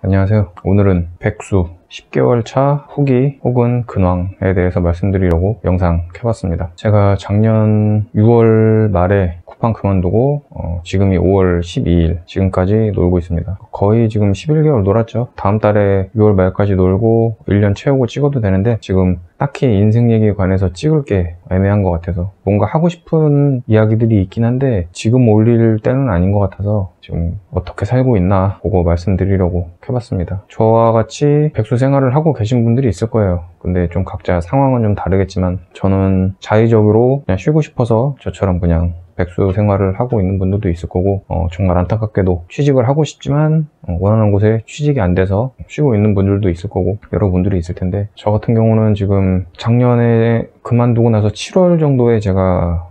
안녕하세요. 오늘은 백수 10개월 차 후기 혹은 근황에 대해서 말씀드리려고 영상 켜봤습니다. 제가 작년 6월 말에 쿠팡 그만두고 지금이 5월 12일 지금까지 놀고 있습니다. 거의 지금 11개월 놀았죠. 다음 달에 6월 말까지 놀고 1년 채우고 찍어도 되는데 지금 딱히 인생 얘기에 관해서 찍을 게 애매한 것 같아서 뭔가 하고 싶은 이야기들이 있긴 한데 지금 올릴 때는 아닌 것 같아서 지금 어떻게 살고 있나 그거 말씀드리려고 켜봤습니다. 저와 같이 백수 생활을 하고 계신 분들이 있을 거예요. 근데 좀 각자 상황은 좀 다르겠지만 저는 자의적으로 그냥 쉬고 싶어서 저처럼 그냥 백수 생활을 하고 있는 분들도 있을 거고 정말 안타깝게도 취직을 하고 싶지만 원하는 곳에 취직이 안 돼서 쉬고 있는 분들도 있을 거고 여러분들이 있을 텐데 저 같은 경우는 지금 작년에 그만두고 나서 7월 정도에 제가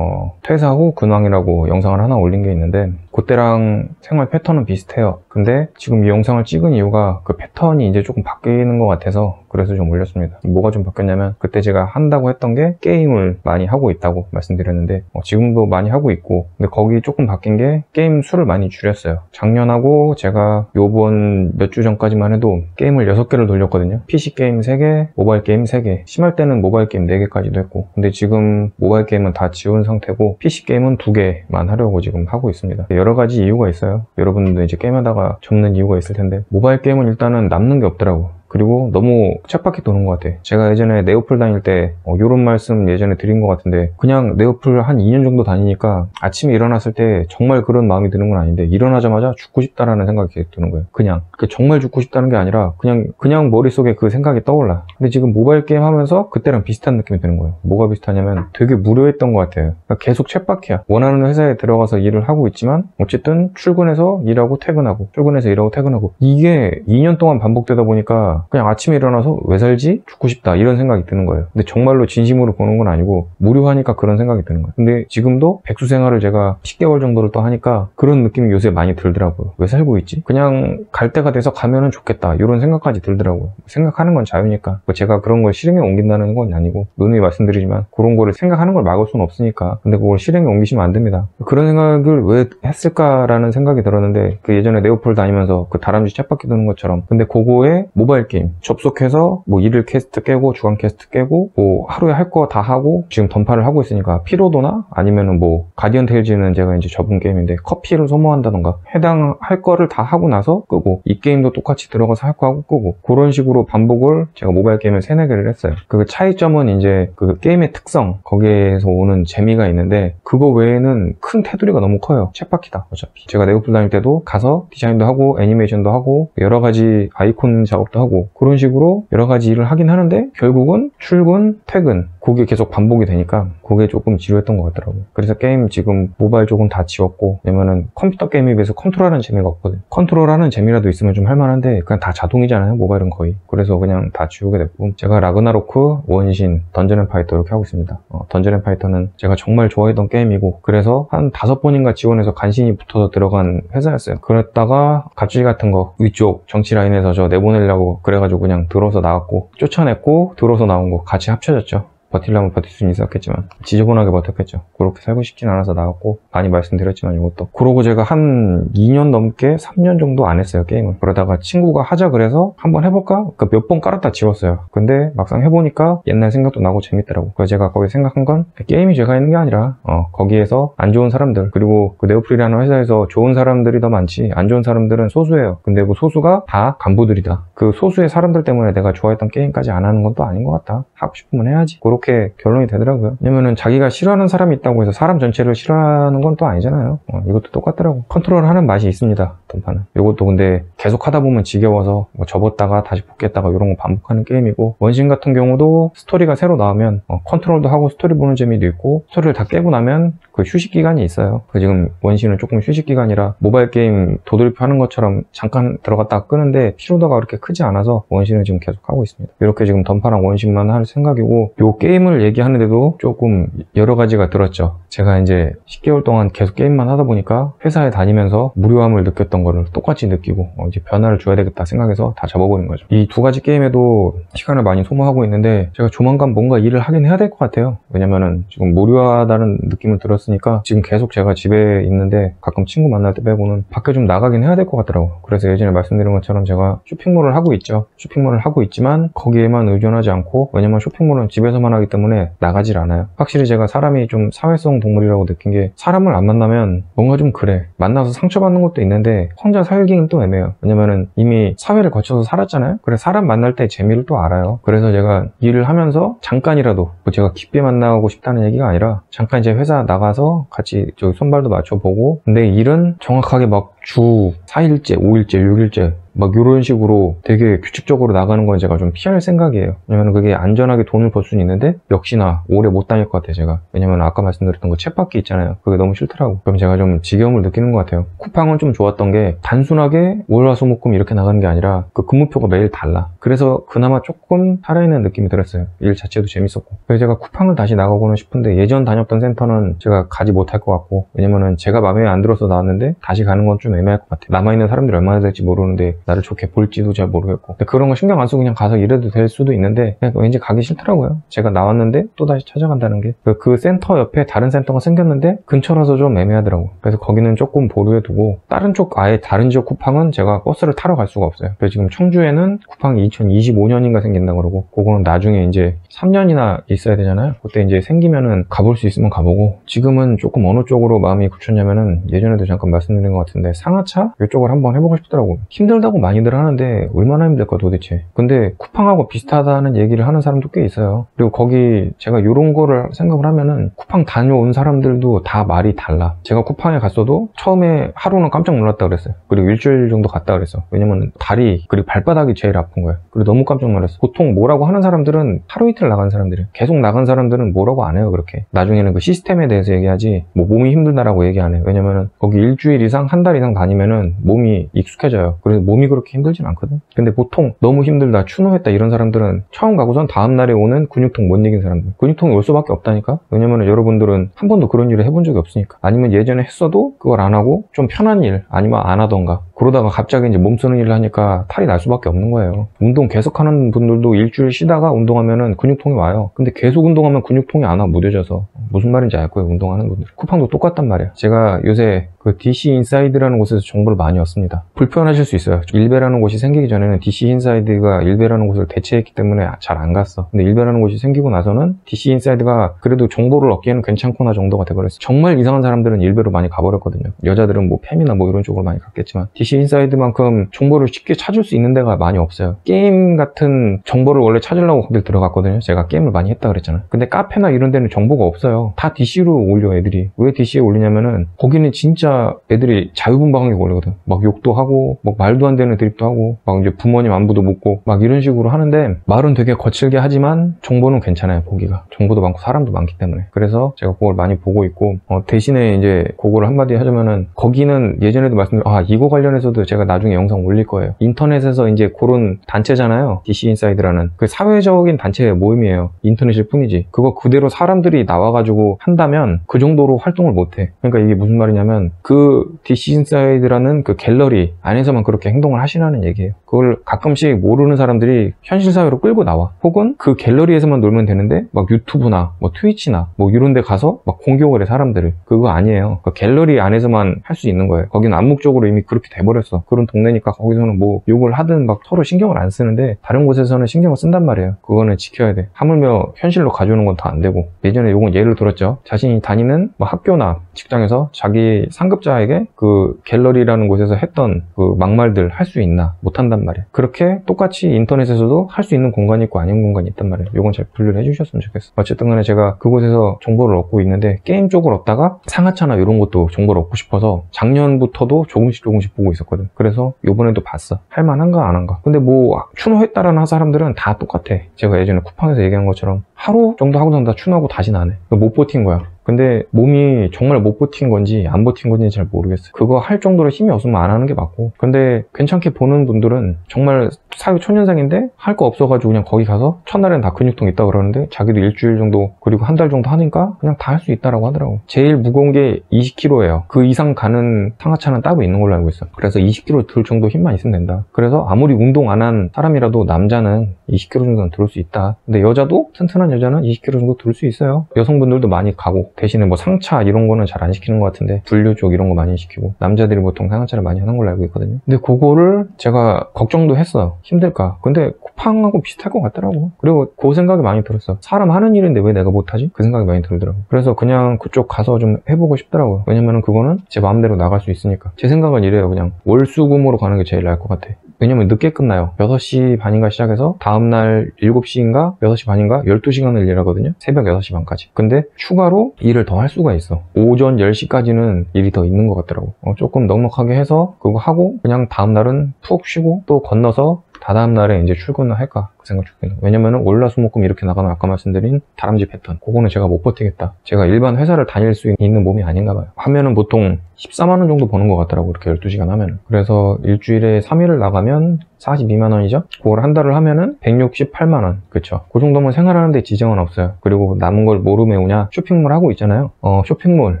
퇴사 후 근황이라고 영상을 하나 올린 게 있는데 그때랑 생활 패턴은 비슷해요. 근데 지금 이 영상을 찍은 이유가 그 패턴이 이제 조금 바뀌는 것 같아서 그래서 좀 올렸습니다. 뭐가 좀 바뀌었냐면 그때 제가 한다고 했던 게 게임을 많이 하고 있다고 말씀드렸는데 지금도 많이 하고 있고 근데 거기 조금 바뀐 게 게임 수를 많이 줄였어요. 작년하고 제가 요번 몇 주 전까지만 해도 게임을 6개를 돌렸거든요. PC 게임 3개, 모바일 게임 3개, 심할 때는 모바일 게임 4개까지도 했고 근데 지금 모바일 게임은 다 지운 상태고 PC 게임은 2개만 하려고 지금 하고 있습니다. 여러 가지 이유가 있어요. 여러분들도 이제 게임하다가 접는 이유가 있을 텐데 모바일 게임은 일단은 남는 게 없더라고. 그리고 너무 쳇바퀴 도는 것 같아. 제가 예전에 네오플 다닐 때 요런 말씀 예전에 드린 것 같은데 그냥 네오플 한 2년 정도 다니니까 아침에 일어났을 때 정말 그런 마음이 드는 건 아닌데 일어나자마자 죽고 싶다라는 생각이 계속 드는 거예요. 그냥 정말 죽고 싶다는 게 아니라 그냥 머릿속에 그 생각이 떠올라. 근데 지금 모바일 게임 하면서 그때랑 비슷한 느낌이 드는 거예요. 뭐가 비슷하냐면 되게 무료했던 것 같아요. 그러니까 계속 쳇바퀴야. 원하는 회사에 들어가서 일을 하고 있지만 어쨌든 출근해서 일하고 퇴근하고 출근해서 일하고 퇴근하고 이게 2년 동안 반복되다 보니까 그냥 아침에 일어나서 왜 살지? 죽고 싶다 이런 생각이 드는 거예요. 근데 정말로 진심으로 보는 건 아니고 무료하니까 그런 생각이 드는 거예요. 근데 지금도 백수 생활을 제가 10개월 정도를 또 하니까 그런 느낌이 요새 많이 들더라고요. 왜 살고 있지? 그냥 갈 때가 돼서 가면은 좋겠다 이런 생각까지 들더라고요. 생각하는 건 자유니까 제가 그런 걸 실행에 옮긴다는 건 아니고 누누이 말씀드리지만 그런 거를 생각하는 걸 막을 수는 없으니까 근데 그걸 실행에 옮기시면 안 됩니다. 그런 생각을 왜 했을까라는 생각이 들었는데 그 예전에 네오폴 다니면서 그 다람쥐 쳇바퀴 도는 것처럼 근데 그거에 모바일 게임 접속해서 뭐 일일 퀘스트 깨고 주간 퀘스트 깨고 뭐 하루에 할 거 다 하고 지금 던파를 하고 있으니까 피로도나 아니면은 뭐 가디언 테일즈는 제가 이제 접은 게임인데 커피를 소모한다던가 해당할 거를 다 하고 나서 끄고 이 게임도 똑같이 들어가서 할 거 하고 끄고 그런 식으로 반복을 제가 모바일 게임을 3-4개를 했어요. 그 차이점은 이제 그 게임의 특성 거기에서 오는 재미가 있는데 그거 외에는 큰 테두리가 너무 커요. 쳇바퀴다 어차피. 제가 네오플 다닐 때도 가서 디자인도 하고 애니메이션도 하고 여러 가지 아이콘 작업도 하고 그런 식으로 여러 가지 일을 하긴 하는데 결국은 출근, 퇴근 그게 계속 반복이 되니까 그게 조금 지루했던 것 같더라고요. 그래서 게임 지금 모바일 쪽은 다 지웠고 왜냐면은 컴퓨터 게임에 비해서 컨트롤하는 재미가 없거든요. 컨트롤하는 재미라도 있으면 좀 할만한데 그냥 다 자동이잖아요. 모바일은 거의. 그래서 그냥 다 지우게 됐고 제가 라그나로크, 원신, 던전앤파이터 이렇게 하고 있습니다. 던전앤파이터는 제가 정말 좋아했던 게임이고 그래서 한 5번인가 지원해서 간신히 붙어서 들어간 회사였어요. 그랬다가 갑질 같은 거 위쪽 정치 라인에서 저 내보내려고 그래가지고 그냥 들어서 나왔고 쫓아냈고 들어서 나온 거 같이 합쳐졌죠. 버틸려면 버틸 수는 있었겠지만 지저분하게 버텼겠죠. 그렇게 살고 싶진 않아서 나왔고 많이 말씀드렸지만 이것도 그러고 제가 한 2년 넘게 3년 정도 안 했어요 게임을. 그러다가 친구가 하자 그래서 한번 해볼까? 그러니까 몇 번 깔았다 지웠어요. 근데 막상 해보니까 옛날 생각도 나고 재밌더라고. 그래서 제가 거기 생각한 건 게임이 죄가 있는 게 아니라 거기에서 안 좋은 사람들 그리고 그 네오플이라는 회사에서 좋은 사람들이 더 많지 안 좋은 사람들은 소수예요. 근데 그 소수가 다 간부들이다. 그 소수의 사람들 때문에 내가 좋아했던 게임까지 안 하는 건 또 아닌 것 같다. 하고 싶으면 해야지. 그렇게 결론이 되더라고요. 왜냐면은 자기가 싫어하는 사람이 있다고 해서 사람 전체를 싫어하는 건 또 아니잖아요. 이것도 똑같더라고. 컨트롤하는 맛이 있습니다. 던파는. 이것도 근데 계속 하다 보면 지겨워서 뭐 접었다가 다시 복귀했다가 이런 거 반복하는 게임이고 원신 같은 경우도 스토리가 새로 나오면 컨트롤도 하고 스토리 보는 재미도 있고 스토리를 다 깨고 나면 그 휴식 기간이 있어요. 지금 원신은 조금 휴식 기간이라 모바일 게임 도돌이표 하는 것처럼 잠깐 들어갔다가 끄는데 피로도가 그렇게 크지 않아서 원신은 지금 계속 하고 있습니다. 이렇게 지금 던파랑 원신만 할 생각이고 요 게임을 얘기하는데도 조금 여러 가지가 들었죠. 제가 이제 10개월 동안 계속 게임만 하다 보니까 회사에 다니면서 무료함을 느꼈던 거를 똑같이 느끼고 이제 변화를 줘야 되겠다 생각해서 다 접어버린 거죠. 이 두 가지 게임에도 시간을 많이 소모하고 있는데 제가 조만간 뭔가 일을 하긴 해야 될 것 같아요. 왜냐면은 지금 무료하다는 느낌을 들었으니까 지금 계속 제가 집에 있는데 가끔 친구 만날 때 빼고는 밖에 좀 나가긴 해야 될 것 같더라고요. 그래서 예전에 말씀드린 것처럼 제가 쇼핑몰을 하고 있죠. 쇼핑몰을 하고 있지만 거기에만 의존하지 않고, 왜냐면 쇼핑몰은 집에서만 하기 때문에 나가질 않아요. 확실히 제가 사람이 좀 사회성 동물이라고 느낀 게, 사람을 안 만나면 뭔가 좀 그래. 만나서 상처받는 것도 있는데 혼자 살기는 또 애매해요. 왜냐면은 이미 사회를 거쳐서 살았잖아요. 그래서 사람 만날 때 재미를 또 알아요. 그래서 제가 일을 하면서 잠깐이라도, 제가 깊게 만나고 싶다는 얘기가 아니라 잠깐 이제 회사 나가서 같이 저기 손발도 맞춰보고, 근데 일은 정확하게 막 주 4일째, 5일째, 6일째 막 이런 식으로 되게 규칙적으로 나가는 건 제가 좀 피할 생각이에요. 왜냐면 그게 안전하게 돈을 벌 수는 있는데 역시나 오래 못 다닐 것 같아요, 제가. 왜냐면 아까 말씀드렸던 거 챗바퀴 있잖아요. 그게 너무 싫더라고. 그럼 제가 좀 지겨움을 느끼는 것 같아요. 쿠팡은 좀 좋았던 게 단순하게 월화수목금 이렇게 나가는 게 아니라 그 근무표가 매일 달라. 그래서 그나마 조금 살아있는 느낌이 들었어요. 일 자체도 재밌었고. 그래서 제가 쿠팡을 다시 나가고는 싶은데, 예전 다녔던 센터는 제가 가지 못할 것 같고, 왜냐면은 제가 마음에 안 들어서 나왔는데 다시 가는 건 좀 애매할 것 같아요. 남아있는 사람들이 얼마나 될지 모르는데 나를 좋게 볼지도 잘 모르겠고, 근데 그런 거 신경 안 쓰고 그냥 가서 일해도 될 수도 있는데 그냥 왠지 가기 싫더라고요. 제가 나왔는데 또다시 찾아간다는 게, 그 센터 옆에 다른 센터가 생겼는데 근처라서 좀 애매하더라고요. 그래서 거기는 조금 보류해 두고, 다른 쪽 아예 다른 지역 쿠팡은 제가 버스를 타러 갈 수가 없어요. 그래서 지금 청주에는 쿠팡이 2025년인가 생긴다 그러고, 그거는 나중에 이제 3년이나 있어야 되잖아요. 그때 이제 생기면은 가볼 수 있으면 가보고, 지금은 조금 어느 쪽으로 마음이 굳혔냐면은, 예전에도 잠깐 말씀드린 것 같은데 상하차 이쪽을 한번 해보고 싶더라고요. 힘들다고 많이들 하는데 얼마나 힘들까 도대체. 근데 쿠팡하고 비슷하다는 얘기를 하는 사람도 꽤 있어요. 그리고 거기 제가 이런 거를 생각을 하면은 쿠팡 다녀온 사람들도 다 말이 달라. 제가 쿠팡에 갔어도 처음에 하루는 깜짝 놀랐다 그랬어요. 그리고 일주일 정도 갔다 그랬어. 왜냐면 다리 그리고 발바닥이 제일 아픈 거예요. 그리고 너무 깜짝 놀랐어. 보통 뭐라고 하는 사람들은 하루 이틀 나간 사람들이에요. 계속 나간 사람들은 뭐라고 안 해요. 그렇게 나중에는 그 시스템에 대해서 얘기하지 뭐 몸이 힘들다라고 얘기 안 해요. 왜냐면은 거기 일주일 이상 한 달 이상 다니면은 몸이 익숙해져요. 그래서 몸이 그렇게 힘들진 않거든. 근데 보통 너무 힘들다, 추노했다 이런 사람들은 처음 가고선 다음날에 오는 근육통 못 이긴 사람들, 근육통이 올 수밖에 없다니까. 왜냐면 여러분들은 한 번도 그런 일을 해본 적이 없으니까. 아니면 예전에 했어도 그걸 안 하고 좀 편한 일 아니면 안 하던가, 그러다가 갑자기 이제 몸 쓰는 일을 하니까 탈이 날 수밖에 없는 거예요. 운동 계속 하는 분들도 일주일 쉬다가 운동하면은 근육통이 와요. 근데 계속 운동하면 근육통이 안 와, 무뎌져서. 무슨 말인지 알 거예요, 운동하는 분들. 쿠팡도 똑같단 말이에요. 제가 요새 그 DC 인사이드라는 곳에서 정보를 많이 얻습니다. 불편하실 수 있어요. 일베라는 곳이 생기기 전에는 DC 인사이드가 일베라는 곳을 대체했기 때문에 잘 안 갔어. 근데 일베라는 곳이 생기고 나서는 DC 인사이드가 그래도 정보를 얻기에는 괜찮구나 정도가 돼버렸어. 정말 이상한 사람들은 일베로 많이 가버렸거든요. 여자들은 뭐 팸이나 뭐 이런 쪽으로 많이 갔겠지만 DC 인사이드만큼 정보를 쉽게 찾을 수 있는 데가 많이 없어요. 게임 같은 정보를 원래 찾으려고 거길 들어갔거든요. 제가 게임을 많이 했다 그랬잖아요. 근데 카페나 이런 데는 정보가 없어요. 다 DC로 올려, 애들이. 왜 DC에 올리냐면은 거기는 진짜 애들이 자유분방하게 올리거든. 막 욕도 하고 막 말도 안 되는 드립도 하고 막 이제 부모님 안부도 묻고 막 이런 식으로 하는데, 말은 되게 거칠게 하지만 정보는 괜찮아요. 보기가 정보도 많고 사람도 많기 때문에. 그래서 제가 그걸 많이 보고 있고, 대신에 이제 그거를 한마디 하자면은, 거기는 예전에도 말씀드린 이거 관련해서도 제가 나중에 영상 올릴 거예요. 인터넷에서 이제 그런 단체잖아요. DC 인사이드라는 그 사회적인 단체의 모임이에요. 인터넷일 뿐이지. 그거 그대로 사람들이 나와가지고 한다면 그 정도로 활동을 못해. 그러니까 이게 무슨 말이냐면, 그 DC 인사이드라는 그 갤러리 안에서만 그렇게 행동을 하시라는 얘기예요. 그걸 가끔씩 모르는 사람들이 현실 사회로 끌고 나와. 혹은 그 갤러리에서만 놀면 되는데 막 유튜브나 뭐 트위치나 뭐 이런 데 가서 막 공격을 해, 사람들을. 그거 아니에요. 그 갤러리 안에서만 할 수 있는 거예요. 거기는 암묵적으로 이미 그렇게 돼버렸어. 그런 동네니까 거기서는 뭐 욕을 하든 막 서로 신경을 안 쓰는데, 다른 곳에서는 신경을 쓴단 말이에요. 그거는 지켜야 돼. 하물며 현실로 가져오는 건 더 안 되고. 예전에 요건 예를 들었죠. 자신이 다니는 뭐 학교나 직장에서 자기 상급자에게 그 갤러리라는 곳에서 했던 그 막말들 할 수 있나? 못한단 말이에요. 그렇게 똑같이 인터넷에서도 할 수 있는 공간이 있고 아닌 공간이 있단 말이에요. 요건 잘 분류를 해주셨으면 좋겠어. 어쨌든 간에 제가 그곳에서 정보를 얻고 있는데, 게임 쪽을 얻다가 상하차나 이런 것도 정보를 얻고 싶어서 작년부터도 조금씩 보고 있었거든. 그래서 요번에도 봤어. 할만한가 안 한가. 근데 뭐 추노했다라는 사람들은 다 똑같아. 제가 예전에 쿠팡에서 얘기한 것처럼 하루 정도 하고선 다 추노하고 다시는 안 해. 못 버틴 거야. 근데 몸이 정말 못 버틴 건지 안 버틴 건지 잘 모르겠어요. 그거 할 정도로 힘이 없으면 안 하는 게 맞고, 근데 괜찮게 보는 분들은 정말 사유 초년생인데 할 거 없어가지고 그냥 거기 가서 첫날엔 다 근육통 있다 그러는데 자기도 일주일 정도 그리고 한 달 정도 하니까 그냥 다 할 수 있다라고 하더라고. 제일 무거운 게 20kg예요. 그 이상 가는 상하차는 따로 있는 걸로 알고 있어. 그래서 20kg 들 정도 힘만 있으면 된다. 그래서 아무리 운동 안 한 사람이라도 남자는 20kg 정도는 들 수 있다. 근데 여자도, 튼튼한 여자는 20kg 정도 들 수 있어요. 여성분들도 많이 가고, 대신에 뭐 상차 이런 거는 잘 안 시키는 것 같은데 분류 쪽 이런 거 많이 시키고, 남자들이 보통 상하차를 많이 하는 걸로 알고 있거든요. 근데 그거를 제가 걱정도 했어요. 힘들까? 근데 쿠팡하고 비슷할 것 같더라고. 그리고 그 생각이 많이 들었어. 사람 하는 일인데 왜 내가 못하지? 그 생각이 많이 들더라고. 그래서 그냥 그쪽 가서 좀 해보고 싶더라고요. 왜냐면은 그거는 제 마음대로 나갈 수 있으니까. 제 생각은 이래요. 그냥 월수금으로 가는 게 제일 나을 것 같아. 왜냐면 늦게 끝나요. 6시 반인가 시작해서 다음날 7시인가 6시 반인가 12시간을 일하거든요. 새벽 6시 반까지. 근데 추가로 일을 더 할 수가 있어. 오전 10시까지는 일이 더 있는 것 같더라고. 조금 넉넉하게 해서 그거 하고 그냥 다음날은 푹 쉬고 또 건너서 다다음 날에 이제 출근을 할까 그 생각 중이에요. 왜냐면은 월화수목금 이렇게 나가면 아까 말씀드린 다람쥐 패턴, 그거는 제가 못 버티겠다. 제가 일반 회사를 다닐 수 있는 몸이 아닌가 봐요. 하면은 보통 14만 원 정도 버는 것 같더라고, 이렇게 12시간 하면은. 그래서 일주일에 3일을 나가면 42만 원이죠. 그걸 한 달을 하면은 168만 원. 그쵸? 그 정도면 생활하는데 지장은 없어요. 그리고 남은 걸 뭐로 메우냐? 쇼핑몰 하고 있잖아요. 쇼핑몰.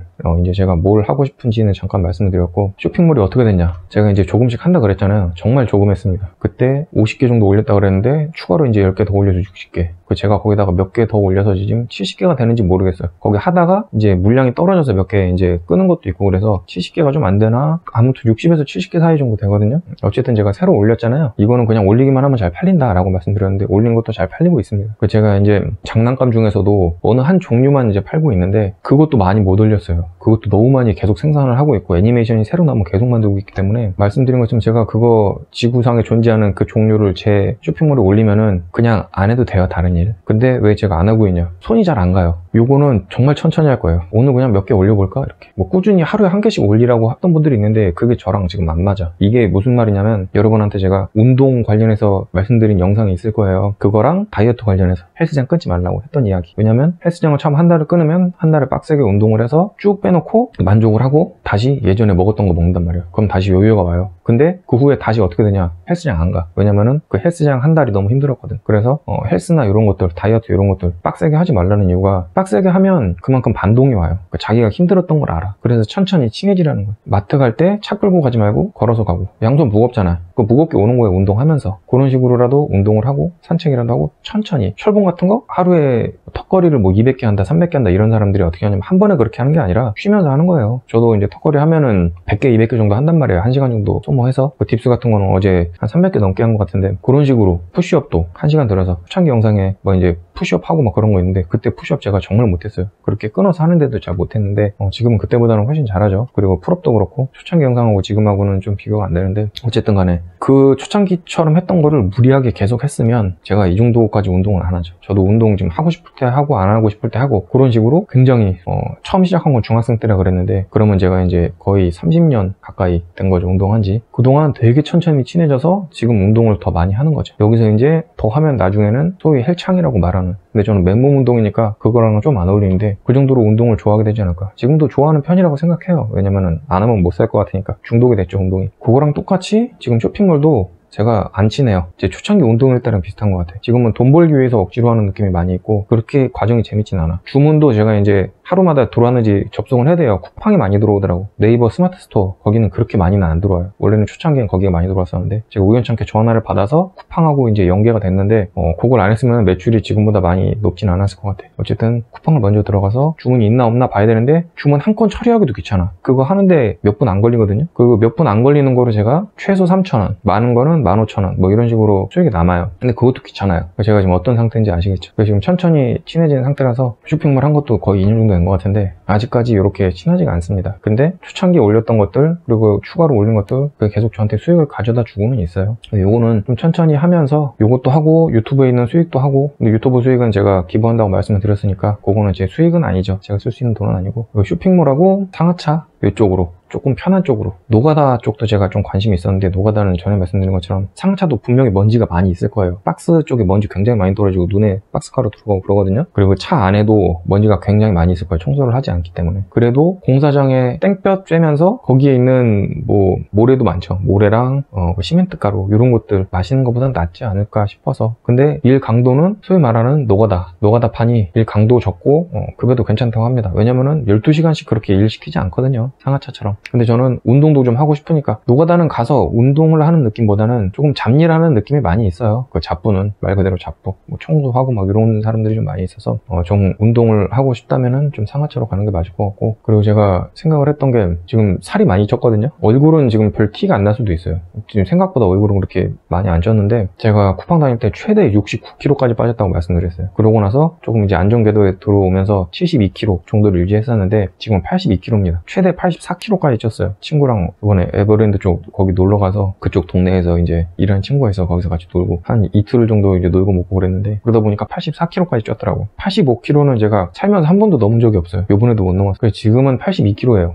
이제 제가 뭘 하고 싶은지는 잠깐 말씀을 드렸고, 쇼핑몰이 어떻게 됐냐? 제가 이제 조금씩 한다 그랬잖아요. 정말 조금 했습니다. 그때 50개 정도 올렸다 그랬는데 추가로 이제 10개 더 올려서 60개. 제가 거기다가 몇 개 더 올려서 지금 70개가 되는지 모르겠어요. 거기 하다가 이제 물량이 떨어져서 몇 개 이제 끄는 것도 있고, 그래서 70개가 좀 안 되나? 아무튼 60에서 70개 사이 정도 되거든요. 어쨌든 제가 새로 올렸잖아요. 이거는 그냥 올리기만 하면 잘 팔린다라고 말씀드렸는데 올린 것도 잘 팔리고 있습니다. 제가 이제 장난감 중에서도 어느 한 종류만 이제 팔고 있는데 그것도 많이 못 올렸어요. 그것도 너무 많이 계속 생산을 하고 있고 애니메이션이 새로 나오면 계속 만들고 있기 때문에, 말씀드린 것처럼 제가 그거 지구상에 존재하는 그 종류를 제 쇼핑몰에 올리면은 그냥 안 해도 돼요, 다른 일. 근데 왜 제가 안 하고 있냐? 손이 잘 안 가요. 요거는 정말 천천히 할 거예요. 오늘 그냥 몇 개 올려볼까? 이렇게 뭐 꾸준히 하루에 한 개씩 올리라고 했던 분들이 있는데 그게 저랑 지금 안 맞아. 이게 무슨 말이냐면, 여러분한테 제가 운동 관련해서 말씀드린 영상이 있을 거예요. 그거랑 다이어트 관련해서 헬스장 끊지 말라고 했던 이야기. 왜냐면 헬스장을 처음 한 달을 끊으면 한 달을 빡세게 운동을 해서 쭉 빼놓고 만족을 하고 다시 예전에 먹었던 거 먹는단 말이에요. 그럼 다시 요요가 와요. 근데 그 후에 다시 어떻게 되냐? 헬스장 안 가. 왜냐면은 그 헬스장 한 달이 너무 힘들었거든. 그래서 헬스나 이런 것들, 다이어트 이런 것들 빡세게 하지 말라는 이유가, 빡세게 하면 그만큼 반동이 와요. 그러니까 자기가 힘들었던 걸 알아. 그래서 천천히 칭해지라는 거예요. 마트 갈 때 차 끌고 가지 말고 걸어서 가고. 양손 무겁잖아. 그 무겁게 오는 거에 운동하면서 그런 식으로라도 운동을 하고 산책이라도 하고 천천히. 철봉 같은 거 하루에 턱걸이를 뭐 200개 한다 300개 한다 이런 사람들이 어떻게 하냐면 한 번에 그렇게 하는 게 아니라 쉬면서 하는 거예요. 저도 이제 턱걸이 하면은 100개 200개 정도 한단 말이에요. 1시간 정도 소모해서. 그 딥스 같은 거는 어제 한 300개 넘게 한 것 같은데, 그런 식으로 푸시업도 1시간 들어서 초창기 영상에 뭐 이제 푸시업 하고 막 그런 거 있는데, 그때 푸시업 제가 정말 못했어요. 그렇게 끊어서 하는데도 잘 못했는데 지금은 그때보다는 훨씬 잘하죠. 그리고 풀업도 그렇고 초창기 영상하고 지금하고는 좀 비교가 안 되는데, 어쨌든 간에 그 초창기처럼 했던 거를 무리하게 계속 했으면 제가 이 정도까지 운동을 안 하죠. 저도 운동 좀 하고 싶을 때 하고 안 하고 싶을 때 하고, 그런 식으로 굉장히 처음 시작한 건 중학생 때라 그랬는데, 그러면 제가 이제 거의 30년 가까이 된 거죠, 운동한 지. 그동안 되게 천천히 친해져서 지금 운동을 더 많이 하는 거죠. 여기서 이제 더 하면 나중에는 소위 헬창이라고 말하는, 근데 저는 맨몸 운동이니까 그거랑은 좀 안 어울리는데 그 정도로 운동을 좋아하게 되지 않을까. 지금도 좋아하는 편이라고 생각해요. 왜냐면은 안 하면 못 살 것 같으니까. 중독이 됐죠, 운동이. 그거랑 똑같이 지금 쇼핑몰도 제가 안 친해요. 제 초창기 운동일 때랑 비슷한 것 같아요. 지금은 돈 벌기 위해서 억지로 하는 느낌이 많이 있고 그렇게 과정이 재밌진 않아. 주문도 제가 이제 하루마다 들어왔는지 접속을 해야 돼요. 쿠팡이 많이 들어오더라고. 네이버 스마트 스토어 거기는 그렇게 많이는 안 들어와요. 원래는 초창기엔 거기가 많이 들어왔었는데 제가 우연찮게 전화를 받아서 쿠팡하고 이제 연계가 됐는데 그걸 안 했으면 매출이 지금보다 많이 높진 않았을 것 같아요. 어쨌든 쿠팡을 먼저 들어가서 주문이 있나 없나 봐야 되는데, 주문 한 건 처리하기도 귀찮아. 그거 하는데 몇 분 안 걸리거든요. 그 몇 분 안 걸리는 거를 제가 최소 3,000원, 많은 거는 15,000원 뭐 이런 식으로 수익이 남아요. 근데 그것도 귀찮아요. 제가 지금 어떤 상태인지 아시겠죠? 그래서 지금 천천히 친해진 상태라서 쇼핑몰 한 것도 거의 2년 정도 된 것 같은데 아직까지 이렇게 친하지가 않습니다. 근데 초창기에 올렸던 것들 그리고 추가로 올린 것들 계속 저한테 수익을 가져다 주고는 있어요. 요거는 좀 천천히 하면서 요것도 하고 유튜브에 있는 수익도 하고, 근데 유튜브 수익은 제가 기부한다고 말씀을 드렸으니까 그거는 제 수익은 아니죠. 제가 쓸 수 있는 돈은 아니고, 쇼핑몰하고 상하차 이쪽으로 조금 편한 쪽으로, 노가다 쪽도 제가 좀 관심이 있었는데, 노가다는 전에 말씀드린 것처럼 상하차도 분명히 먼지가 많이 있을 거예요. 박스 쪽에 먼지 굉장히 많이 떨어지고 눈에 박스가루 들어가고 그러거든요. 그리고 차 안에도 먼지가 굉장히 많이 있을 거예요. 청소를 하지 않기 때문에. 그래도 공사장에 땡볕 쬐면서 거기에 있는 뭐 모래도 많죠. 모래랑 시멘트 가루 이런 것들 마시는 것보다는 낫지 않을까 싶어서. 근데 일 강도는 소위 말하는 노가다판이 일 강도 적고 급여도 괜찮다고 합니다. 왜냐면은 12시간씩 그렇게 일 시키지 않거든요, 상하차처럼. 근데 저는 운동도 좀 하고 싶으니까, 노가다는 가서 운동을 하는 느낌보다는 조금 잡일하는 느낌이 많이 있어요. 그 잡부는 말 그대로 잡부, 뭐 청소하고 막 이런 사람들이 좀 많이 있어서 좀 운동을 하고 싶다면은 좀 상하차로 가는 게 맞을 것 같고. 그리고 제가 생각을 했던 게, 지금 살이 많이 쪘거든요. 얼굴은 지금 별 티가 안 날 수도 있어요. 지금 생각보다 얼굴은 그렇게 많이 안 쪘는데, 제가 쿠팡 다닐 때 최대 69kg까지 빠졌다고 말씀드렸어요. 그러고 나서 조금 이제 안정궤도에 들어오면서 72kg 정도를 유지했었는데, 지금 82kg입니다. 최대 84kg까지 쪘어요. 친구랑 이번에 에버랜드 쪽 거기 놀러 가서, 그쪽 동네에서 이제 일하는 친구가 있어 거기서 같이 놀고 한 이틀 정도 이제 놀고 먹고 그랬는데, 그러다 보니까 84kg까지 쪘더라고. 85kg는 제가 살면서 한 번도 넘은 적이 없어요. 요번에도 못 넘었어요. 그래서 지금은 82kg예요.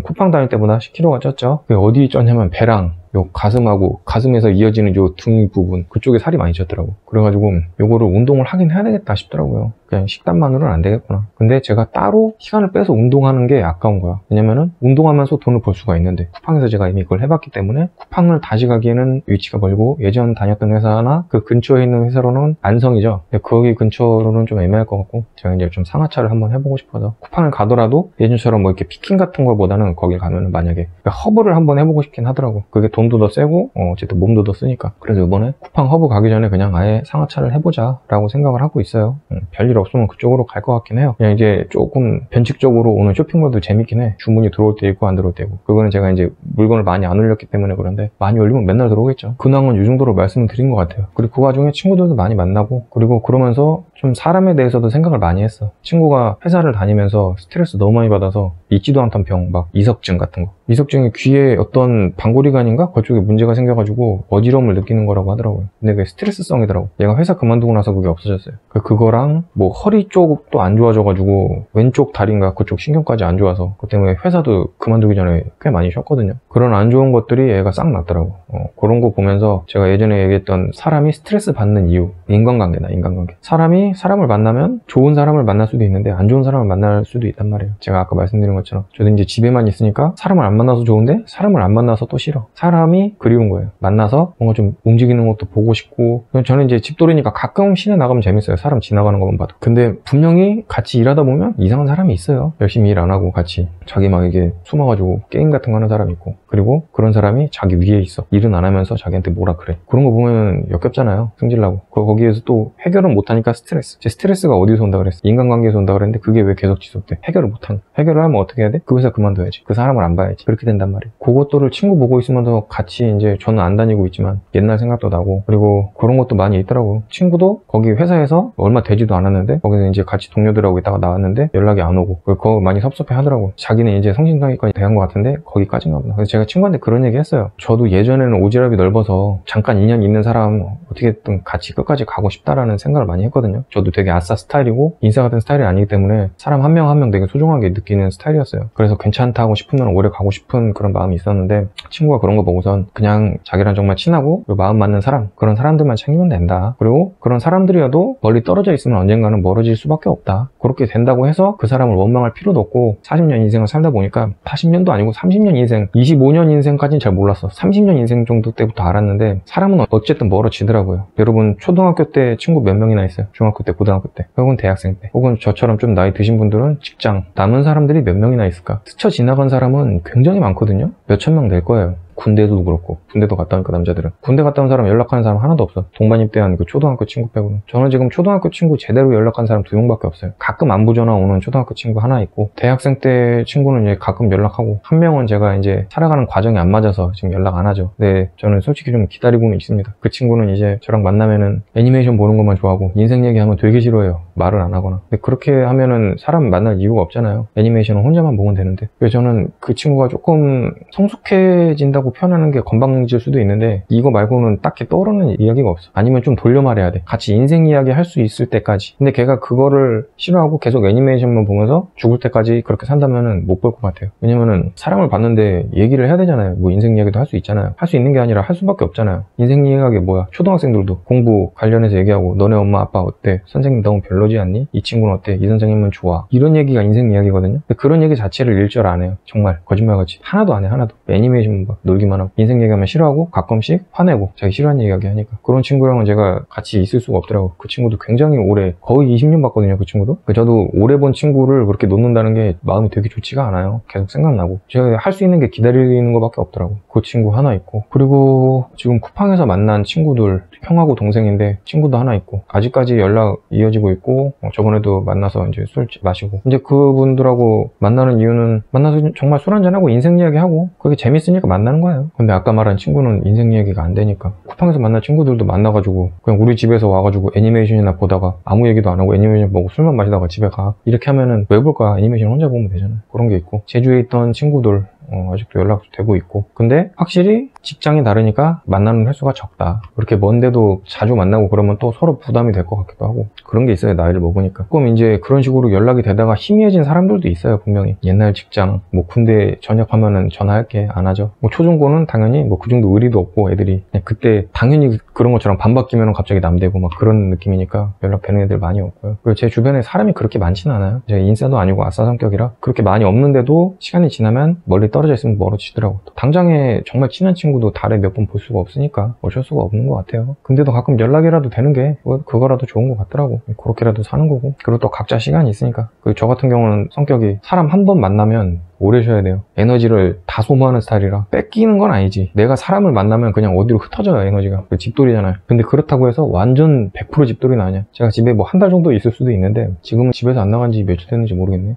쿠팡 다닐 때보다 10kg가 쪘죠. 어디 쪘냐면 배랑 요 가슴하고 가슴에서 이어지는 요 등 부분, 그쪽에 살이 많이 쪘더라고. 그래가지고 요거를 운동을 하긴 해야 되겠다 싶더라고요. 그냥 식단만으로는 안 되겠구나. 근데 제가 따로 시간을 빼서 운동하는 게 아까운 거야. 왜냐면은 운동하면서 돈을 벌 수가 있는데, 쿠팡에서 제가 이미 그걸 해봤기 때문에 쿠팡을 다시 가기에는 위치가 멀고, 예전 다녔던 회사나 그 근처에 있는 회사로는 안성이죠. 근데 거기 근처로는 좀 애매할 것 같고, 제가 이제 좀 상하차를 한번 해보고 싶어서 쿠팡을 가더라도 예전처럼 뭐 이렇게 피킹 같은 거보다는 거기 가면은 만약에 허브를 한번 해보고 싶긴 하더라고. 그게 돈도 더 세고 어쨌든 몸도 더 쓰니까. 그래서 이번에 쿠팡 허브 가기 전에 그냥 아예 상하차를 해보자 라고 생각을 하고 있어요. 별일 없으면 그쪽으로 갈 것 같긴 해요. 그냥 이제 조금 변칙적으로 오는 쇼핑몰도 재밌긴 해. 주문이 들어올 때 있고 안 들어올 때 있고. 그거는 제가 이제 물건을 많이 안 올렸기 때문에 그런데, 많이 올리면 맨날 들어오겠죠. 근황은 이 정도로 말씀을 드린 것 같아요. 그리고 그 와중에 친구들도 많이 만나고, 그리고 그러면서 좀 사람에 대해서도 생각을 많이 했어. 친구가 회사를 다니면서 스트레스 너무 많이 받아서 있지도 않던 병, 막 이석증 같은 거, 이석증이 귀에 어떤 방골이관인가? 그쪽에 문제가 생겨가지고 어지러움을 느끼는 거라고 하더라고요. 근데 그게 스트레스성이더라고. 얘가 회사 그만두고 나서 그게 없어졌어요. 그거랑 뭐 허리 쪽도 안 좋아져가지고 왼쪽 다리인가 그쪽 신경까지 안 좋아서, 그 때문에 회사도 그만두기 전에 꽤 많이 쉬었거든요. 그런 안 좋은 것들이 얘가 싹 났더라고. 그런 거 보면서 제가 예전에 얘기했던 사람이 스트레스 받는 이유, 인간관계다, 인간관계. 사람이 사람을 만나면 좋은 사람을 만날 수도 있는데 안 좋은 사람을 만날 수도 있단 말이에요. 제가 아까 말씀드린 것처럼 저도 이제 집에만 있으니까 사람을 안 만나서 좋은데 사람을 안 만나서 또 싫어. 사람이 그리운 거예요. 만나서 뭔가 좀 움직이는 것도 보고 싶고. 저는 이제 집돌이니까 가끔 시내 나가면 재밌어요. 사람 지나가는 것만 봐도. 근데 분명히 같이 일하다 보면 이상한 사람이 있어요. 열심히 일 안 하고 같이 자기 막 이게 숨어가지고 게임 같은 거 하는 사람이 있고, 그리고 그런 사람이 자기 위에 있어. 일은 안 하면서 자기한테 뭐라 그래. 그런 거 보면 역겹잖아요. 승질나고. 거기에서 또 해결은 못하니까 스트레스. 제 스트레스가 어디서 온다 그랬어? 인간관계에서 온다 그랬는데 그게 왜 계속 지속돼? 해결을 못하는. 해결을 하면 어떻게 해야 돼? 그 회사 그만둬야지. 그 사람을 안 봐야지. 그렇게 된단 말이에요. 그것들을 친구 보고 있으면서 같이 이제 저는 안 다니고 있지만 옛날 생각도 나고, 그리고 그런 것도 많이 있더라고요. 친구도 거기 회사에서 얼마 되지도 않았는데 거기서 이제 같이 동료들하고 있다가 나왔는데 연락이 안 오고, 그거 많이 섭섭해 하더라고. 자기는 이제 성심성의까지 대한 것 같은데 거기까지인가 보다. 그래서 제가 친구한테 그런 얘기 했어요. 저도 예전에는 오지랖이 넓어서 잠깐 인연 있는 사람 어떻게든 같이 끝까지 가고 싶다라는 생각을 많이 했거든요. 저도 되게 아싸 스타일이고 인싸 같은 스타일이 아니기 때문에 사람 한 명 한 명 되게 소중하게 느끼는 스타일이었어요. 그래서 괜찮다고 싶으면 오래 가고 싶은 그런 마음이 있었는데, 친구가 그런 거 보고선 그냥 자기랑 정말 친하고 그리고 마음 맞는 사람, 그런 사람들만 챙기면 된다. 그리고 그런 사람들이어도 멀리 떨어져 있으면 언젠가는 멀어질 수밖에 없다. 그렇게 된다고 해서 그 사람을 원망할 필요도 없고, 40년 인생을 살다 보니까 40년도 아니고 30년 인생, 25년 인생까지는 잘 몰랐어. 30년 인생 정도 때부터 알았는데 사람은 어쨌든 멀어지더라고요. 여러분 초등학교 때 친구 몇 명이나 있어요? 중학교 때, 고등학교 때, 혹은 대학생 때, 혹은 저처럼 좀 나이 드신 분들은 직장, 남은 사람들이 몇 명이나 있을까? 스쳐 지나간 사람은 굉장히 많거든요. 몇천 명 될 거예요. 군대도 그렇고, 군대도 갔다 오니까 남자들은 군대 갔다 온 사람 연락하는 사람 하나도 없어. 동반 입대한 그 초등학교 친구 빼고는. 저는 지금 초등학교 친구 제대로 연락한 사람 2명밖에 없어요. 가끔 안부 전화 오는 초등학교 친구 하나 있고, 대학생 때 친구는 이제 가끔 연락하고, 한 명은 제가 이제 살아가는 과정이 안 맞아서 지금 연락 안 하죠. 근데 저는 솔직히 좀 기다리고는 있습니다. 그 친구는 이제 저랑 만나면은 애니메이션 보는 것만 좋아하고 인생 얘기하면 되게 싫어해요. 말을 안 하거나. 근데 그렇게 하면은 사람 만날 이유가 없잖아요. 애니메이션은 혼자만 보면 되는데. 그래서 저는 그 친구가 조금 성숙해진다고 있다고 표현하는 게 건방질 수도 있는데 이거 말고는 딱히 떠오르는 이야기가 없어. 아니면 좀 돌려 말해야 돼. 같이 인생 이야기 할 수 있을 때까지. 근데 걔가 그거를 싫어하고 계속 애니메이션만 보면서 죽을 때까지 그렇게 산다면은 못 볼 것 같아요. 왜냐면은 사랑을 받는데 얘기를 해야 되잖아요. 뭐 인생 이야기도 할 수 있잖아요. 할 수 있는 게 아니라 할 수밖에 없잖아요. 인생 이야기 뭐야? 초등학생들도 공부 관련해서 얘기하고 너네 엄마 아빠 어때? 선생님 너무 별로지 않니? 이 친구는 어때? 이 선생님은 좋아. 이런 얘기가 인생 이야기거든요. 근데 그런 얘기 자체를 일절 안 해요. 정말 거짓말같이 하나도 안 해. 하나도. 애니메이션 막 놀기만 하고 인생 얘기하면 싫어하고 가끔씩 화내고 자기 싫어하는 얘기 하니까. 그런 친구랑은 제가 같이 있을 수가 없더라고. 그 친구도 굉장히 오래 거의 20년 봤거든요. 그 친구도. 저도 오래 본 친구를 그렇게 놓는다는 게 마음이 되게 좋지가 않아요. 계속 생각나고. 제가 할 수 있는 게 기다리는 것밖에 없더라고. 그 친구 하나 있고, 그리고 지금 쿠팡에서 만난 친구들, 형하고 동생인데 친구도 하나 있고, 아직까지 연락 이어지고 있고, 저번에도 만나서 이제 술 마시고, 이제 그분들하고 만나는 이유는 만나서 정말 술 한잔하고 인생 이야기하고 그게 재밌으니까 만나는 거예요. 근데 아까 말한 친구는 인생 이야기가 안 되니까 쿠팡에서 만난 친구들도 만나가지고 그냥 우리 집에서 와가지고 애니메이션이나 보다가 아무 얘기도 안 하고 애니메이션 보고 술만 마시다가 집에 가. 이렇게 하면은 왜 볼까? 애니메이션 혼자 보면 되잖아요. 그런 게 있고, 제주에 있던 친구들 아직도 연락도 되고 있고. 근데 확실히 직장이 다르니까 만나는 횟수가 적다. 그렇게 먼데도 자주 만나고 그러면 또 서로 부담이 될 것 같기도 하고, 그런 게 있어요. 나이를 먹으니까. 조금 이제 그런 식으로 연락이 되다가 희미해진 사람들도 있어요. 분명히 옛날 직장 뭐 군대 전역하면은 전화할게 안 하죠. 뭐 초중고는 당연히 뭐 그 정도 의리도 없고 애들이 그냥 그때 당연히 그런 것처럼 반 바뀌면 갑자기 남되고 막 그런 느낌이니까 연락되는 애들 많이 없고요. 그리고 제 주변에 사람이 그렇게 많지는 않아요. 제가 인싸도 아니고 아싸 성격이라 그렇게 많이 없는데도 시간이 지나면 멀리 떨어져 있으면 멀어지더라고. 당장에 정말 친한 친구도 달에 몇 번 볼 수가 없으니까 어쩔 수가 없는 것 같아요. 근데도 가끔 연락이라도 되는 게 그거라도 좋은 것 같더라고. 그렇게라도 사는 거고. 그리고 또 각자 시간이 있으니까. 저 같은 경우는 성격이 사람 한 번 만나면 오래 쉬어야 돼요. 에너지를 다 소모하는 스타일이라 뺏기는 건 아니지. 내가 사람을 만나면 그냥 어디로 흩어져요. 에너지가. 집돌이잖아요. 근데 그렇다고 해서 완전 100% 집돌이는 아니야. 제가 집에 뭐 한 달 정도 있을 수도 있는데 지금은 집에서 안 나간 지 며칠 됐는지 모르겠네.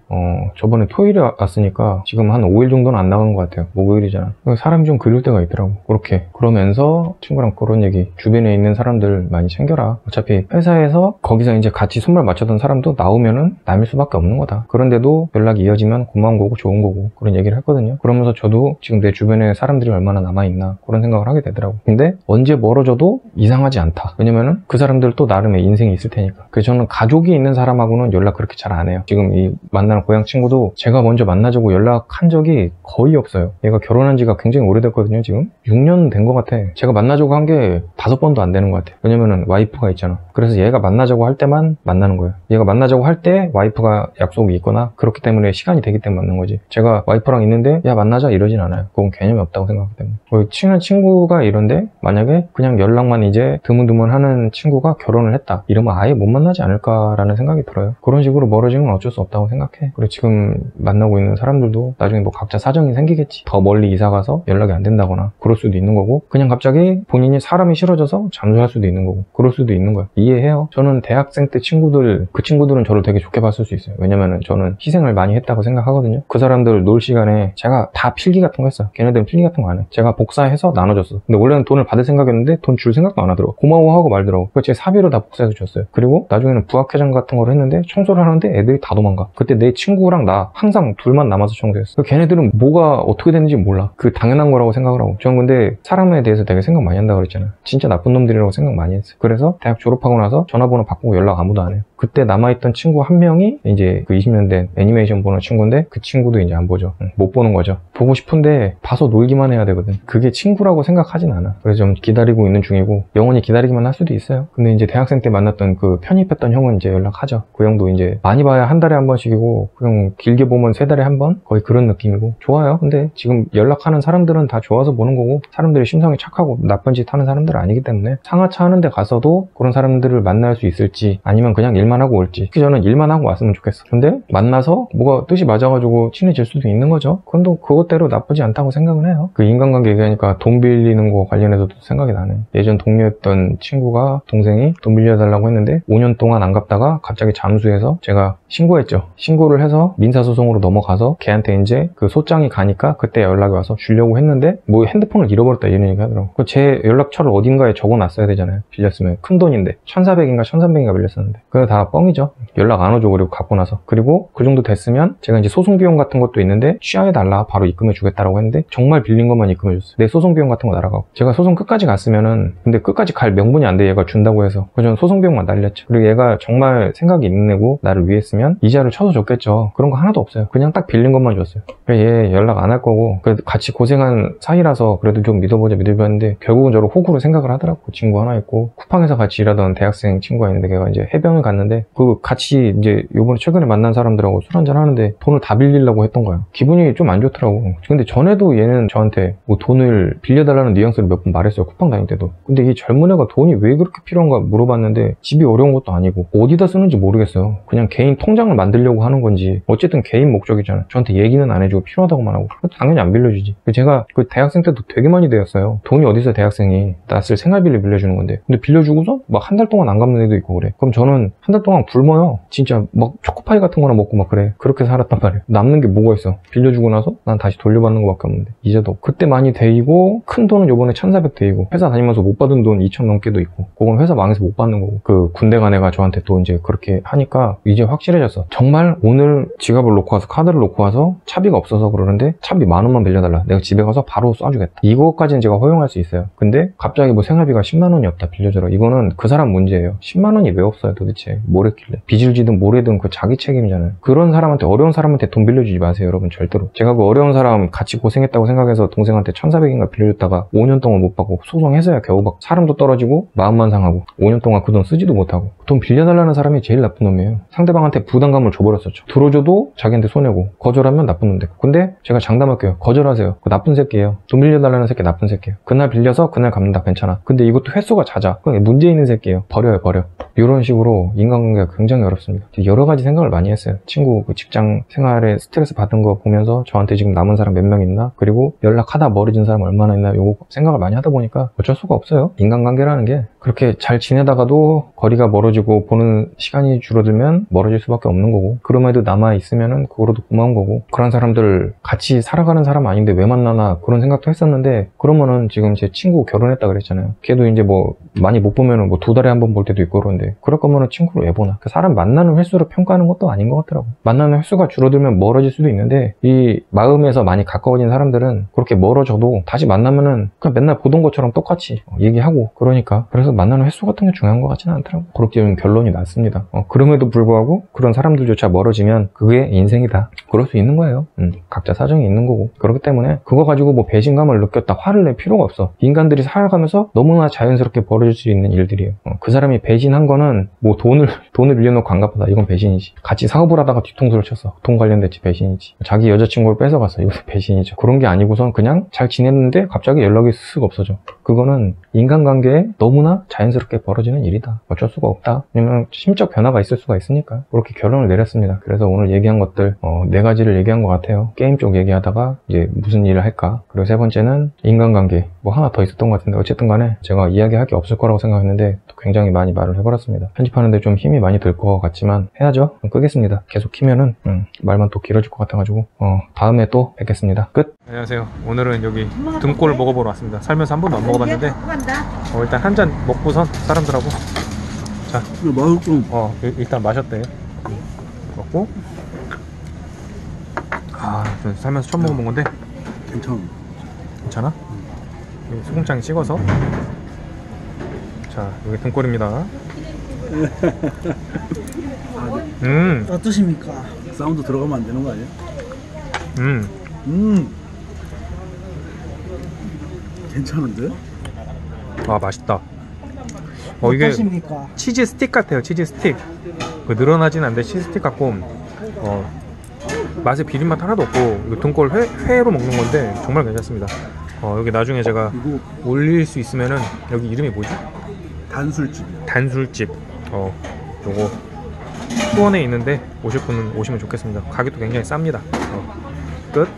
저번에 토요일에 왔으니까 지금 한 5일 정도는 안 나간 것 같아요. 목요일이잖아. 사람이 좀 그리울 때가 있더라고. 그렇게 그러면서 친구랑 그런 얘기, 주변에 있는 사람들 많이 챙겨라. 어차피 회사에서 거기서 이제 같이 손발 맞췄던 사람도 나오면은 남일 수밖에 없는 거다. 그런데도 연락이 이어지면 고마운 거고 좋은 거고 그런 얘기를 했거든요. 그러면서 저도 지금 내 주변에 사람들이 얼마나 남아있나 그런 생각을 하게 되더라고. 근데 언제 멀어져도 이상하지 않다. 왜냐면은 그 사람들 또 나름의 인생이 있을 테니까. 그래서 저는 가족이 있는 사람하고는 연락 그렇게 잘 안 해요. 지금 이 만나는 고향 친구도 제가 먼저 만나자고 연락한 적이 거의 없어요. 얘가 결혼한 지가 굉장히 오래됐거든요. 지금 6년 된 것 같아. 제가 만나자고 한 게 5번도 안 되는 것 같아요. 왜냐면은 와이프가 있잖아. 그래서 얘가 만나자고 할 때만 만나는 거예요. 얘가 만나자고 할 때 와이프가 약속이 있거나 그렇기 때문에 시간이 되기 때문에 만난 거지. 제가 와이프랑 있는데 야 만나자 이러진 않아요. 그건 개념이 없다고 생각하기 때문에. 친한 친구가 이런데 만약에 그냥 연락만 이제 드문드문 하는 친구가 결혼을 했다 이러면 아예 못 만나지 않을까라는 생각이 들어요. 그런 식으로 멀어지는 건 어쩔 수 없다고 생각해. 그리고 지금 만나고 있는 사람들도 나중에 뭐 각자 사정이 생기겠지. 더 멀리 이사가서 연락이 안 된다거나 그럴 수도 있는 거고, 그냥 갑자기 본인이 사람이 싫어져서 잠수할 수도 있는 거고 그럴 수도 있는 거야. 이해해요. 저는 대학생 때 그 친구들은 저를 되게 좋게 봤을 수 있어요. 왜냐면은 저는 희생을 많이 했다고 생각하거든요. 그 사람들 놀 시간에 제가 다 필기 같은 거 했어요. 걔네들은 필기 같은 거 안 해. 제가 복사해서 나눠줬어. 근데 원래는 돈을 받을 생각이었는데 돈 줄 생각도 안 하더라고. 고마워하고 말더라고. 그래서 제 사비로 다 복사해서 줬어요. 그리고 나중에는 부학회장 같은 걸 했는데 청소를 하는데 애들이 다 도망가. 그때 내 친구랑 나 항상 둘만 남아서 청소했어. 걔네들은 뭐가 어떻게 되는지 몰라. 그 당연한 거라고 생각을 하고. 저는 근데 사람에 대해서 되게 생각 많이 한다고 그랬잖아요. 진짜 나쁜 놈들이라고 생각 많이 했어요. 그래서 대학 졸업하고 나서 전화번호 바꾸고 연락 아무도 안 해요. 그때 남아있던 친구 한 명이 이제 그 20년 된 애니메이션 보는 친구인데 그 친구도 이제 안 보죠. 못 보는 거죠. 보고 싶은데 봐서 놀기만 해야 되거든. 그게 친구라고 생각하진 않아. 그래서 좀 기다리고 있는 중이고 영원히 기다리기만 할 수도 있어요. 근데 이제 대학생 때 만났던 그 편입했던 형은 이제 연락하죠. 그 형도 이제 많이 봐야 한 달에 한 번씩이고 그냥 길게 보면 3달에 한 번? 거의 그런 느낌이고 좋아요. 근데 지금 연락하는 사람들은 다 좋아서 보는 거고 사람들이 심성이 착하고 나쁜 짓 하는 사람들은 아니기 때문에 상하차 하는 데 가서도 그런 사람들을 만날 수 있을지 아니면 그냥 일만 하고 올지. 특히 저는 일만 하고 왔으면 좋겠어. 근데 만나서 뭐가 뜻이 맞아가지고 친해질 수도 있는 거죠. 그건 또 그것대로 나쁘지 않다고 생각은 해요. 그 인간관계 얘기하니까 돈 빌리는 거 관련해서도 생각이 나네. 예전 동료였던 친구가 동생이 돈 빌려달라고 했는데 5년 동안 안 갚다가 갑자기 잠수해서 제가 신고했죠. 신고를 해서 민사소송으로 넘어가서 걔한테 이제 그 소장이 가니까 그때 연락이 와서 주려고 했는데 뭐 핸드폰을 잃어버렸다 이런 얘기 하더라고. 제 연락처를 어딘가에 적어놨어야 되잖아요. 빌렸으면 큰 돈인데 1,400인가 1,300인가 빌렸었는데 그래서 다 다 뻥이죠. 연락 안 오죠. 그리고 갖고 나서. 그리고 그 정도 됐으면 제가 이제 소송 비용 같은 것도 있는데 취하해달라 바로 입금해 주겠다라고 했는데 정말 빌린 것만 입금해 줬어요. 내 소송 비용 같은 거 날아가고. 제가 소송 끝까지 갔으면은 근데 끝까지 갈 명분이 안 돼. 얘가 준다고 해서. 그래서 저는 소송 비용만 날렸죠. 그리고 얘가 정말 생각이 있는 애고 나를 위했으면 이자를 쳐서 줬겠죠. 그런 거 하나도 없어요. 그냥 딱 빌린 것만 줬어요. 얘 연락 안 할 거고 같이 고생한 사이라서 그래도 좀 믿어보자 믿어봤는데 결국은 저를 호구로 생각을 하더라고. 친구 하나 있고 쿠팡에서 같이 일하던 대학생 친구가 있는데 걔가 이제 해변을 갔는데 그 같이 이제 요번에 최근에 만난 사람들하고 술 한잔 하는데 돈을 다 빌리려고 했던 거야. 기분이 좀 안 좋더라고. 근데 전에도 얘는 저한테 뭐 돈을 빌려달라는 뉘앙스를 몇 번 말했어요. 쿠팡 다닐 때도. 근데 이 젊은 애가 돈이 왜 그렇게 필요한가 물어봤는데 집이 어려운 것도 아니고 어디다 쓰는지 모르겠어요. 그냥 개인 통장을 만들려고 하는 건지 어쨌든 개인 목적이잖아요. 저한테 얘기는 안 해주고 필요하다고만 하고 당연히 안 빌려주지. 제가 그 대학생 때도 되게 많이 되었어요. 돈이 어디서 대학생이 나 쓸 생활비를 빌려주는 건데 근데 빌려주고서 막 한 달 동안 안 갚는 애도 있고 그래. 그럼 저는 한 달 동안 굶어요. 진짜 막 초코파이 같은 거나 먹고 막 그래. 그렇게 살았단 말이에요. 남는 게 뭐가 있어. 빌려주고 나서 난 다시 돌려받는 거밖에 없는데 이제도 그때 많이 데이고 큰 돈은 요번에 1,400 데이고 회사 다니면서 못 받은 돈 2,000 넘게도 있고 그건 회사 망해서 못 받는 거고 그 군대 간 애가 저한테 또 이제 그렇게 하니까 이제 확실해졌어. 정말 오늘 지갑을 놓고 와서 카드를 놓고 와서 차비가 없어서 그러는데 차비 10,000원만 빌려달라. 내가 집에 가서 바로 쏴주겠다. 이거까지는 제가 허용할 수 있어요. 근데 갑자기 뭐 생활비가 10만 원이 없다 빌려줘라. 이거는 그 사람 문제예요. 10만 원이 왜 없어요 도대체. 뭘 했길래. 빚을 지든 뭐래든 그 자기 책임이잖아요. 그런 사람한테 어려운 사람한테 돈 빌려주지 마세요 여러분. 절대로. 제가 그 어려운 사람 같이 고생했다고 생각해서 동생한테 1,400인가 빌려줬다가 5년 동안 못 받고 소송해서야 겨우 받고 사람도 떨어지고 마음만 상하고 5년 동안 그 돈 쓰지도 못하고 돈 빌려달라는 사람이 제일 나쁜 놈이에요. 상대방한테 부담감을 줘버렸었죠. 들어줘도 자기한테 손해고 거절하면 나쁜 놈 되고. 근데 제가 장담할게요. 거절하세요. 그 나쁜 새끼예요. 돈 빌려달라는 새끼 나쁜 새끼예요. 그날 빌려서 그날 갚는다 괜찮아. 근데 이것도 횟수가 잦아. 그냥 문제 있는 새끼예요. 버려요 버려. 이런 식으로 인간관계가 굉장히 어렵습니다. 여러 가지 생각을 많이 했어요. 친구 그 직장 생활에 스트레스 받은 거 보면서 저한테 지금 남은 사람 몇 명 있나? 그리고 연락하다 멀어진 사람 얼마나 있나? 요거 생각을 많이 하다 보니까 어쩔 수가 없어요. 인간관계라는 게 그렇게 잘 지내다가도 거리가 멀어지고 보는 시간이 줄어들면 멀어질 수밖에 없는 거고 그럼에도 남아있으면은 그거로도 고마운 거고 그런 사람들 같이 살아가는 사람 아닌데 왜 만나나 그런 생각도 했었는데 그러면은 지금 제 친구 결혼했다 그랬잖아요. 걔도 이제 뭐 많이 못 보면은 뭐 2달에 한 번 볼 때도 있고 그런데 그럴 거면은 친구를 왜 보나. 그 사람 만나는 횟수를 평가하는 것도 아닌 것 같더라고. 만나는 횟수가 줄어들면 멀어질 수도 있는데 이 마음에서 많이 가까워진 사람들은 그렇게 멀어져도 다시 만나면은 그냥 맨날 보던 것처럼 똑같이 얘기하고 그러니까 그래서 만나는 횟수 같은 게 중요한 것 같지는 않더라고. 그렇게 좀 결론이 났습니다. 그럼에도 불구하고 그런 사람들조차 멀어지면 그게 인생이다. 그럴 수 있는 거예요. 각자 사정이 있는 거고 그렇기 때문에 그거 가지고 뭐 배신감을 느꼈다 화를 낼 필요가 없어. 인간들이 살아가면서 너무나 자연스럽게 벌어질 수 있는 일들이에요. 그 사람이 배신한 거는 뭐 돈을 빌려놓고 안 갚았다. 이건 배신이지. 같이 사업을 하다가 뒤통수를 쳤어. 돈 관련됐지 배신이지. 자기 여자친구를 뺏어갔어. 이것도 배신이죠. 그런 게 아니고선 그냥 잘 지냈는데 갑자기 연락이 쓱 없어져. 그거는 인간관계에 너무나 자연스럽게 벌어지는 일이다. 어쩔 수가 없다. 왜냐면 심적 변화가 있을 수가 있으니까 그렇게 결론을 내렸습니다. 그래서 오늘 얘기한 것들 4가지를 얘기한 것 같아요. 게임 쪽 얘기하다가 이제 무슨 일을 할까. 그리고 3번째는 인간관계. 뭐 하나 더 있었던 것 같은데 어쨌든 간에 제가 이야기할 게 없을 거라고 생각했는데 또 굉장히 많이 말을 해버렸습니다. 편집하는데 좀 힘이 많이 들 것 같지만 해야죠. 끄겠습니다. 계속 키면은 말만 또 길어질 것 같아가지고 다음에 또 뵙겠습니다. 끝. 안녕하세요. 오늘은 여기 등골을 먹어보러 왔습니다. 살면서 한 번도 안 먹어봤는데 일단 한 잔 먹고선 사람들하고 자 일단 마셨대요. 먹고 저 살면서 처음 먹어본 건데 괜찮아? 여기 소금장에 찍어서 자 여기 등골입니다. 어떠십니까? 사운드 들어가면 안 되는 거 아니야? 괜찮은데? 맛있다. 이게 치즈 스틱 같아요. 치즈 스틱. 늘어나진 않는데 치즈 스틱 같고 맛에 비린맛 하나도 없고 이거 등골 회로 먹는 건데 정말 괜찮습니다. 여기 나중에 제가 올릴 수 있으면은 여기 이름이 뭐지? 단술집. 요거 수원에 있는데 오실 분은 오시면 좋겠습니다. 가격도 굉장히 쌉니다. 끝.